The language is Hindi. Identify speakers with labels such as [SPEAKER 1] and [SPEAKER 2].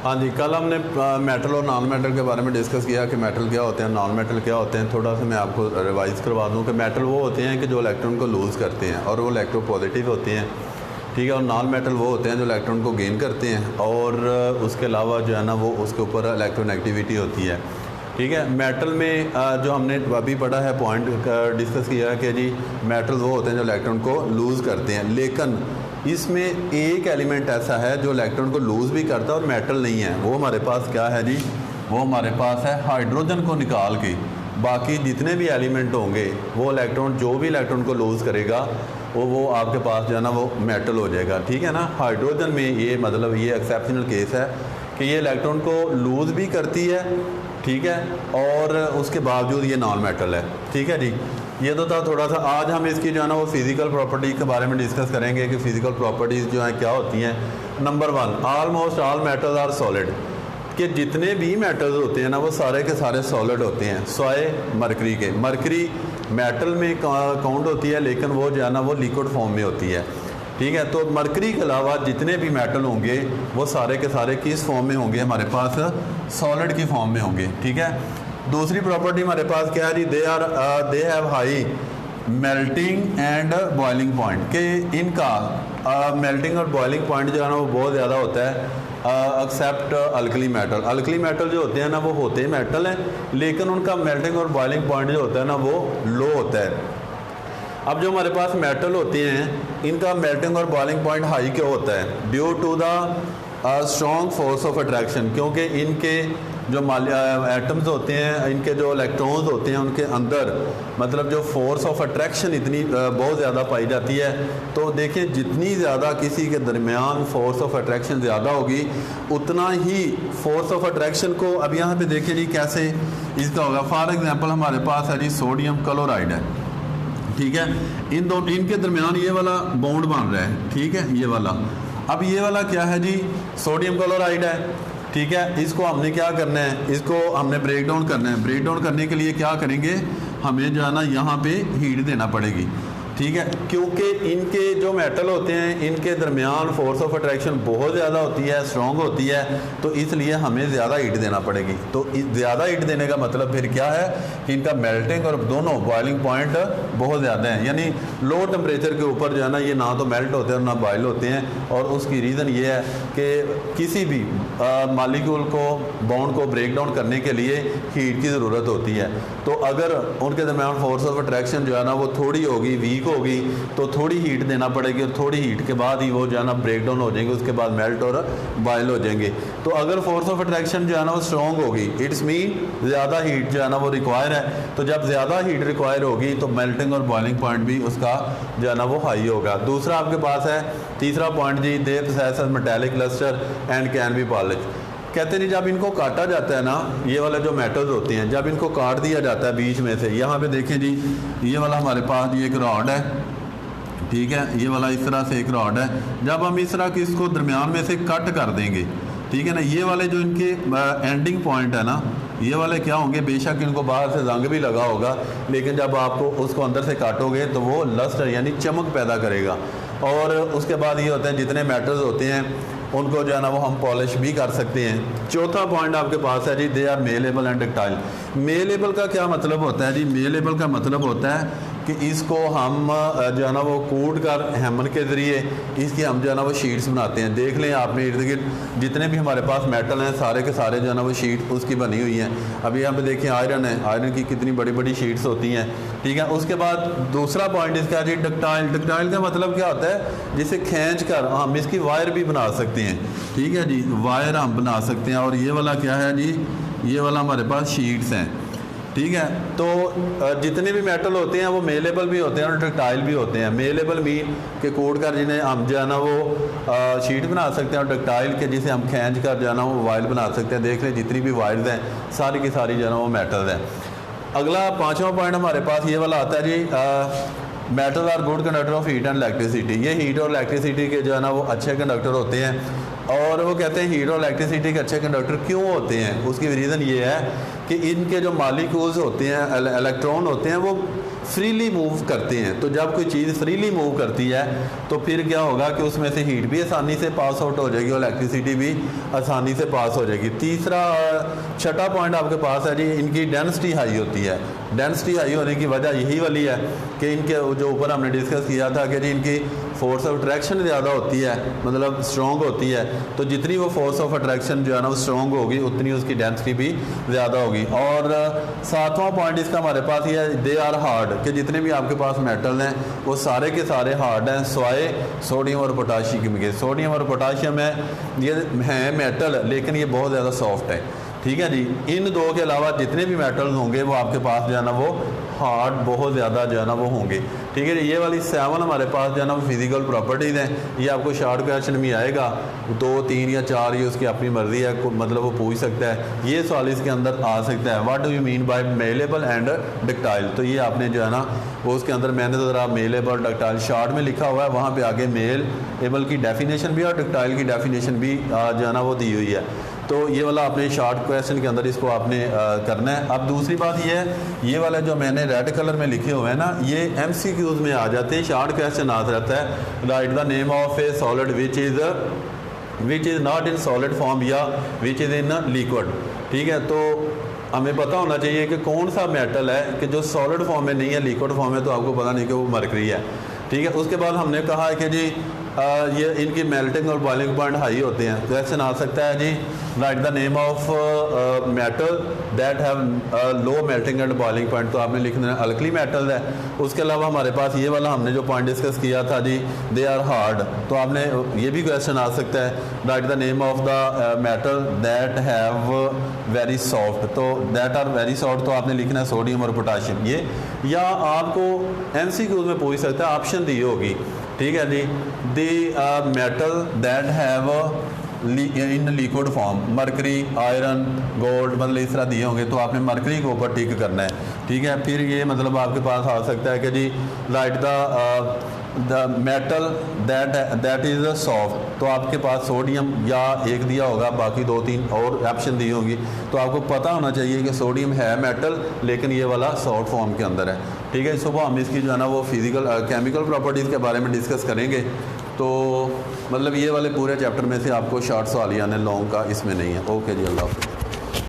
[SPEAKER 1] हाँ जी, कल हमने मेटल और नॉन मेटल के बारे में डिस्कस किया कि मेटल क्या होते हैं, नॉन मेटल क्या होते हैं। थोड़ा सा मैं आपको रिवाइज़ करवा दूँ कि मेटल वो होते हैं कि जो इलेक्ट्रॉन को लूज़ करते हैं और वो इलेक्ट्रोपॉजिटिव होते हैं, ठीक है। और नॉन मेटल वो होते हैं जो इलेक्ट्रॉन को गेन करते हैं और उसके अलावा जो है ना वो उसके ऊपर इलेक्ट्रोनेगेटिविटी होती है, ठीक है। मेटल में जो हमने अभी पढ़ा है पॉइंट डिस्कस किया है कि जी मेटल वो होते हैं जो इलेक्ट्रॉन को लूज़ करते हैं, लेकिन इसमें एक एलिमेंट ऐसा है जो इलेक्ट्रॉन को लूज़ भी करता है और मेटल नहीं है। वो हमारे पास क्या है जी, वो हमारे पास है हाइड्रोजन को निकाल के बाकी जितने भी एलिमेंट होंगे वो इलेक्ट्रॉन, जो भी इलेक्ट्रॉन को लूज़ करेगा वो आपके पास जो है ना वो मेटल हो जाएगा, ठीक है ना। हाइड्रोजन में ये मतलब ये एक्सेप्शनल केस है कि ये इलेक्ट्रॉन को लूज़ भी करती है, ठीक है, और उसके बावजूद ये नॉन मेटल है, ठीक है जी। ये तो था थोड़ा सा। आज हम इसकी जो है ना वो फिज़िकल प्रॉपर्टीज़ के बारे में डिस्कस करेंगे कि फ़िज़िकल प्रॉपर्टीज़ जो हैं क्या होती हैं। Number 1, almost all metals are solid, कि जितने भी मेटल्स होते हैं ना वो सारे के सारे सॉलिड होते हैं, स्वाए मरकरी के। मरकरी मेटल में काउंट होती है लेकिन वो जो है ना वो लिक्विड फॉर्म में होती है, ठीक है। तो मरकरी के अलावा जितने भी मेटल होंगे वो सारे के सारे किस फॉर्म में होंगे, हमारे पास सॉलिड की फॉर्म में होंगे, ठीक है। दूसरी प्रॉपर्टी हमारे पास क्या है जी, they have high melting and boiling point, कि इनका मेल्टिंग और बॉइलिंग पॉइंट जो है ना वो बहुत ज़्यादा होता है except alkali metal. Alkali metal जो होते हैं ना वो होते मेटल हैं लेकिन उनका मेल्टिंग और बॉइलिंग पॉइंट जो होता है ना वो लो होता है। अब जो हमारे पास मेटल होते हैं इनका मेल्टिंग और बॉइलिंग पॉइंट हाई क्यों होता है, due to the strong force of attraction, क्योंकि इनके जो एटम्स होते हैं, इनके जो इलेक्ट्रॉन्स होते हैं उनके अंदर मतलब जो फोर्स ऑफ अट्रैक्शन इतनी बहुत ज़्यादा पाई जाती है। तो देखिए जितनी ज़्यादा किसी के दरमियान फोर्स ऑफ अट्रैक्शन ज़्यादा होगी उतना ही फोर्स ऑफ अट्रैक्शन को, अब यहाँ पे देखिए जी कैसे इसका होगा। फॉर एग्जांपल हमारे पास है जी सोडियम क्लोराइड है, ठीक है। इन दो इनके दरमियान ये वाला बॉन्ड बन रहा है, ठीक है, ये वाला। अब ये वाला क्या है जी, सोडियम क्लोराइड है, ठीक है। इसको हमने क्या करना है, इसको हमने ब्रेक डाउन करना है। ब्रेक डाउन करने के लिए क्या करेंगे, हमें जो है ना यहाँ पे हीट देना पड़ेगी, ठीक है, क्योंकि इनके जो मेटल होते हैं इनके दरमियान फोर्स ऑफ अट्रैक्शन बहुत ज़्यादा होती है, स्ट्रॉन्ग होती है, तो इसलिए हमें ज़्यादा हीट देना पड़ेगी। तो ज़्यादा हीट देने का मतलब फिर क्या है कि इनका मेल्टिंग और दोनों बॉइलिंग पॉइंट बहुत ज़्यादा हैं, यानी लो टेम्परेचर के ऊपर जो है ना ये ना तो मेल्ट होते हैं और ना बॉयल होते हैं। और उसकी रीज़न ये है कि किसी भी मालिक्यूल को, बॉन्ड को ब्रेक डाउन करने के लिए हीट की ज़रूरत होती है। तो अगर उनके दरमियान फोर्स ऑफ अट्रैक्शन जो है ना वो थोड़ी होगी, वीक होगी, तो थोड़ी हीट देना पड़ेगी और थोड़ी हीट के बाद ही वो जो है ना ब्रेक डाउन हो जाएंगे, उसके बाद मेल्ट और बॉयल हो जाएंगे। तो अगर फोर्स ऑफ अट्रैक्शन जो है ना वो स्ट्रॉन्ग होगी, इट्स मीन ज़्यादा हीट जो है ना वो रिक्वायर है। तो जब ज़्यादा हीट रिक्वायर होगी तो मेल्टिंग और बॉइलिंग पॉइंट भी उसका जो है ना वो हाई होगा। दूसरा आपके पास है तीसरा पॉइंट जी, they possess metallic lustre and can be polish. कहते नहीं जब इनको काटा जाता है ना, ये वाले जो मेटल्स होते हैं जब इनको काट दिया जाता है बीच में से, यहाँ पे देखें जी ये वाला हमारे पास ये एक रॉड है, ठीक है, ये वाला इस तरह से एक रॉड है। जब हम इस तरह की इसको दरमियान में से कट कर देंगे, ठीक है ना, ये वाले जो इनके एंडिंग पॉइंट है ना, ये वाले क्या होंगे, बेशक इनको बाहर से जंग भी लगा होगा लेकिन जब आपको उसको अंदर से काटोगे तो वो लस्टर यानी चमक पैदा करेगा। और उसके बाद ये होते हैं जितने मेटल्स होते हैं उनको जो है ना वो हम पॉलिश भी कर सकते हैं। चौथा पॉइंट आपके पास है जी, they are malleable and ductile. Malleable का क्या मतलब होता है जी, मेलेबल का मतलब होता है कि इसको हम जो है ना वो कूट कर हैमर के ज़रिए इसकी हम जो है ना वो शीट्स बनाते हैं। देख लें आपने इर्द गिर्द जितने भी हमारे पास मेटल हैं सारे के सारे जो है ना वो शीट उसकी बनी हुई हैं। अभी यहाँ पे देखिए आयरन है, आयरन की कितनी बड़ी बड़ी शीट्स होती हैं, ठीक है। उसके बाद दूसरा पॉइंट इसका जी डक्टाइल। डक्टाइल का मतलब क्या होता है, जिसे खींच कर हम इसकी वायर भी बना सकते हैं, ठीक है जी, वायर हम बना सकते हैं। और ये वाला क्या है जी, ये वाला हमारे पास शीट्स हैं, ठीक है। तो जितने भी मेटल होते हैं वो मेलेबल भी होते हैं और डक्टाइल भी होते हैं। मेलेबल मीन के कूट कर जिन्हें हम जो है ना वो शीट बना सकते हैं, और डक्टाइल के जिसे हम खींच कर जो है ना वो वायर बना सकते हैं। देख लें जितनी भी वायर्स हैं सारी की सारी जो है ना वो मेटल्स हैं। अगला पाँचवा पॉइंट हमारे पास ये वाला आता है जी, metal are good conductor of heat and electricity. ये हीट और इलेक्ट्रिसिटी के जो है ना वो अच्छे कंडक्टर होते हैं। और वो कहते हैं हीट और इलेक्ट्रिसिटी के अच्छे कंडक्टर क्यों होते हैं, उसकी रीज़न ये है कि इनके जो मालिक्यूल्स होते हैं, इलेक्ट्रॉन होते हैं, वो फ्रीली मूव करते हैं। तो जब कोई चीज़ फ्रीली मूव करती है तो फिर क्या होगा कि उसमें से हीट भी आसानी से पास आउट हो जाएगी और इलेक्ट्रिसिटी भी आसानी से पास हो जाएगी। तीसरा छठा पॉइंट आपके पास है जी, इनकी डेंसिटी हाई होती है। डेंसिटी हाई होने की वजह यही वाली है कि इनके जो ऊपर हमने डिस्कस किया था कि जी इनकी फोर्स ऑफ अट्रैक्शन ज़्यादा होती है, मतलब स्ट्रॉन्ग होती है। तो जितनी वो फोर्स ऑफ अट्रैक्शन जो है ना वो स्ट्रॉन्ग होगी उतनी उसकी डेंसिटी भी ज़्यादा होगी। और सातवां पॉइंट इसका हमारे पास ये है, दे आर हार्ड, कि जितने भी आपके पास मेटल हैं वो सारे के सारे हार्ड हैं स्वाए सोडियम और पोटाशियम के। सोडियम और पोटाशियम है ये हैं मेटल, लेकिन ये बहुत ज़्यादा सॉफ्ट है। ठीक है जी। इन दो के अलावा जितने भी मेटल्स होंगे वो आपके पास जो है ना वो हार्ड बहुत ज़्यादा जो है ना वो होंगे। ठीक है जी। ये वाली 7 हमारे पास जो है ना वो फिजिकल प्रॉपर्टीज़ हैं। ये आपको शॉर्ट क्वेश्चन में आएगा, 2, 3 या 4 ये उसकी अपनी मर्जी है, मतलब वो पूछ सकता है। ये सवाल इसके अंदर आ सकता है, what do you mean by malleable and ductile. तो ये आपने जो है ना वो उसके अंदर मैंने तो ज़रा मेलेबल डक्टाइल शॉर्ट में लिखा हुआ है, वहाँ पर आगे मेल एबल की डेफिनेशन भी और डक्टाइल की डेफिनेशन भी जो है ना वो दी हुई है। तो ये वाला आपने शॉर्ट क्वेश्चन के अंदर इसको आपने करना है। अब दूसरी बात ये है, ये वाला जो मैंने रेड कलर में लिखे हुए हैं ना ये MCQs में आ जाते हैं। शॉर्ट क्वेश्चन आ जाता है, right the name of A solid which is not in solid form या विच इज़ इन लिक्विड। ठीक है। तो हमें पता होना चाहिए कि कौन सा मेटल है कि जो सॉलिड फॉर्म में नहीं है, लिक्विड फॉर्म में तो आपको पता नहीं कि वो मरकरी है। ठीक है। उसके बाद हमने कहा है कि जी ये इनकी मेल्टिंग और बॉइलिंग पॉइंट हाई होते हैं। क्वेश्चन आ सकता है जी, right the name of metal that have low melting and boiling point. तो आपने लिखना है अल्कली मेटल है। उसके अलावा हमारे पास ये वाला हमने जो पॉइंट डिस्कस किया था जी, दे आर हार्ड। तो आपने ये भी क्वेश्चन आ सकता है, right the name of the metal that have very soft. तो दैट आर वेरी सॉफ्ट तो आपने लिखना है सोडियम और पोटाशियम। ये या आपको MCQs में पूछ सकता है, ऑप्शन दी होगी। ठीक है जी। The metal that have in liquid form mercury, iron, gold, मतलब इस तरह दिए होंगे तो आपने मरकरी के ऊपर टिक करना है। ठीक है। फिर ये मतलब आपके पास आ सकता है कि जी right the metal that is soft. तो आपके पास सोडियम या एक दिया होगा, बाकी 2-3 और ऑप्शन दी होगी। तो आपको पता होना चाहिए कि सोडियम है मेटल लेकिन ये वाला सॉफ्ट फॉर्म के अंदर है। ठीक है। सुबह हम इसकी जो है ना वो फिजिकल केमिकल प्रॉपर्टीज़ के बारे में डिस्कस करेंगे। तो मतलब ये वाले पूरे चैप्टर में से आपको शॉर्ट सवाल यानी लॉन्ग का इसमें नहीं है। ओके जी, अल्लाह हाफ़िज़।